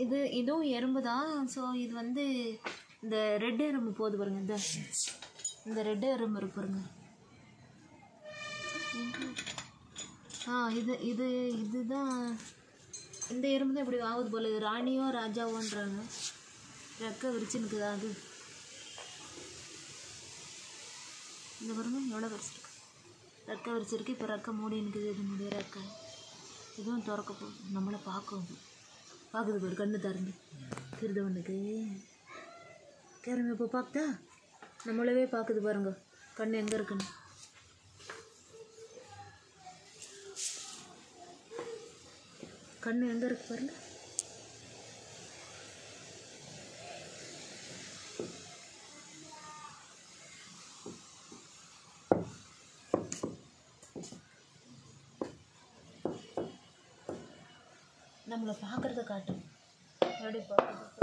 இதுவும் எறும்பு தான். ஸோ இது வந்து இந்த ரெட் எறும்பு போகுது பாருங்க, இந்த ரெட் எறும்பு இருக்கு பாருங்க. இதுதான் இந்த எறும்பு தான் இப்படி ஆகுது போல. ராணியோ ராஜாவோன்றாங்க. ரெக்கை விரிச்சு நிற்குதா அது? இந்த பாருங்க எவ்வளோ விரிச்சிருக்கு, ரெக்கை விரிச்சிருக்கு. இப்போ ரெக்கை மூடி நிற்குது. இது முடிய ரெக்கை இதுவும் திறக்க போகுது. நம்மளை பார்க்குது பாரு, கண்ணு திறந்து திருதவனுக்கு கேரங்க. இப்போ பார்த்தா நம்மளவே பார்க்குது பாருங்க, கண்ணு எங்கே இருக்குன்னு. கண்ணு எங்கே இருக்கு பாருங்க. நம்மளை பார்க்குறத காட்டு, எப்படி பார்க்குறது.